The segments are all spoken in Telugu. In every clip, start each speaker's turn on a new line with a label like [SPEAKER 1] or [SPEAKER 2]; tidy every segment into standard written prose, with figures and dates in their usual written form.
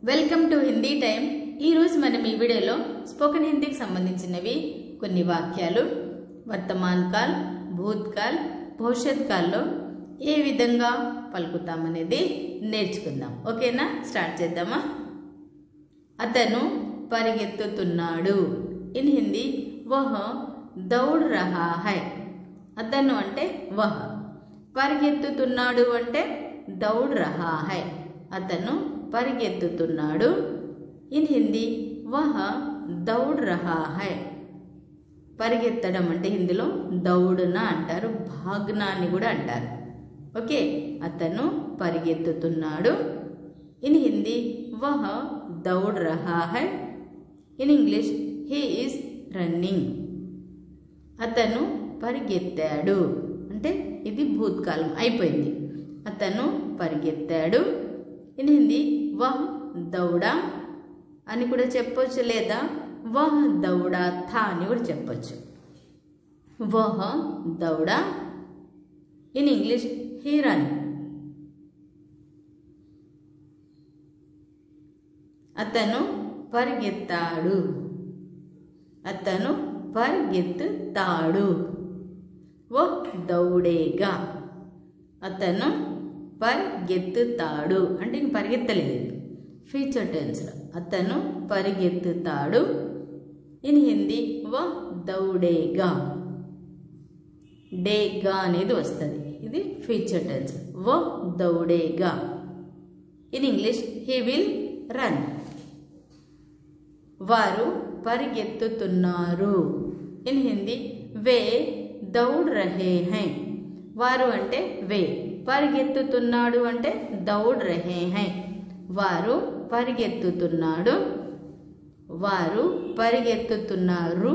[SPEAKER 1] Welcome to Hindi time. ఈ రోజు మనం ఈ వీడియోలో స్పోకెన్ హిందీకి సంబంధించినవి కొన్ని వాక్యాలు వర్తమాన్ కాల్, భూతకాల్, భవిష్యత్ కాల్లో ఏ విధంగా పలుకుతామనేది నేర్చుకుందాం। ఓకేనా, స్టార్ట్ చేద్దామా। అతను పరిగెత్తుతున్నాడు। ఇన్ హిందీ వహ దౌడ్ రహా హై। అతను అంటే వహ, పరిగెత్తుతున్నాడు అంటే దౌడ్ రహా హై। అతను పరిగెత్తుతున్నాడు। ఇన్ హిందీ వహ దౌడ్ రహా హై। పరిగెత్తడం అంటే హిందీలో దౌడనా అంటారు, భాగ్నా అని కూడా అంటారు। ఓకే, అతను పరిగెత్తుతున్నాడు। ఇన్ హిందీ వహ దౌడ్ రహా హై। In English he is running. అతను పరిగెత్తాడు అంటే ఇది భూతకాలం అయిపోయింది, అతను పరిగెత్తాడు। ఇన్ హిందీ వహ్ దౌడా అని కూడా చెప్పొచ్చు, లేదా వహ్ దౌడా థా అని కూడా చెప్పొచ్చు। వహ్ దౌడా। In English he run. అతను పరిగెత్తాడు, అతను పరిగెత్తుతాడు। వహ్ దౌడేగా। అతను పరిగెత్తుతాడు అంటే ఇంక పరిగెత్తలేదు, ఫ్యూచర్ టెన్స్। అతను పరిగెత్తుతాడు। ఇన్ హిందీ వహ్ దౌడేగా। డేగా అనేది వస్తుంది, ఇది ఫ్యూచర్ టెన్స్। వహ్ దౌడేగా। In English he will run. వారు పరిగెత్తుతున్నారు। ఇన్ హిందీ వే దౌడ్ రహే హై। వారు అంటే వే, పరిగెత్తుతున్నాడు అంటే దౌడ్ రహే హై। వారు పరిగెత్తుతున్నాడు, వారు పరిగెత్తుతున్నారు।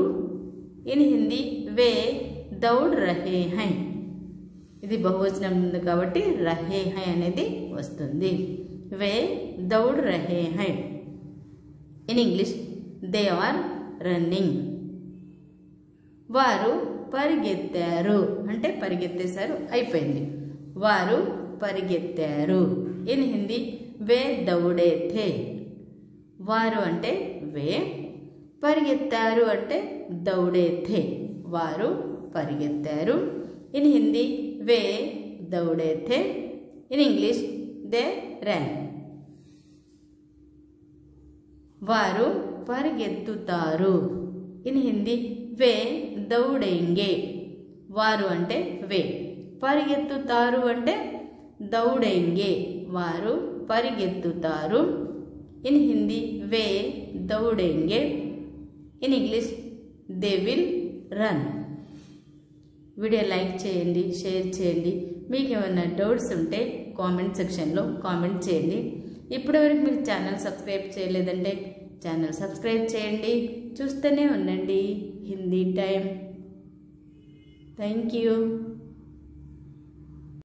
[SPEAKER 1] ఇన్ హిందీ వే దౌడ్ రహే హై। ఇది బహువచనం ఉంది కాబట్టి రహే హై అనేది వస్తుంది। వే దౌడ్ రహే హై। In English they are running. వారు పరిగెత్తారు అంటే పరిగెత్తేశారు అయిపోయింది, వారు పరిగెత్తారు। ఇన్ హిందీ వే దౌడే థే। వారు అంటే వే, పరిగెత్తారు అంటే దౌడే థే। వారు పరిగెత్తారు। ఇన్ హిందీ వే దౌడే థే। In English they ran. వారు పరిగెత్తుతారు। ఇన్ హిందీ వే దౌడేంగే। వారు అంటే వే, పరిగెత్తుతారు అంటే దౌడేంగే। వారు పరిగెత్తుతారు। ఇన్ హిందీ వే దౌడేంగే। In English they will run. Video like చేయండి, షేర్ చేయండి। మీకు ఏమైనా డౌట్స్ ఉంటే కామెంట్ సెక్షన్లో కామెంట్ చేయండి। ఇప్పటివరకు మీరు ఛానల్ సబ్స్క్రైబ్ చేయలేదంటే ఛానల్ సబ్స్క్రైబ్ చేయండి, చూస్తూనే ఉండండి హిందీ టైం। Thank you.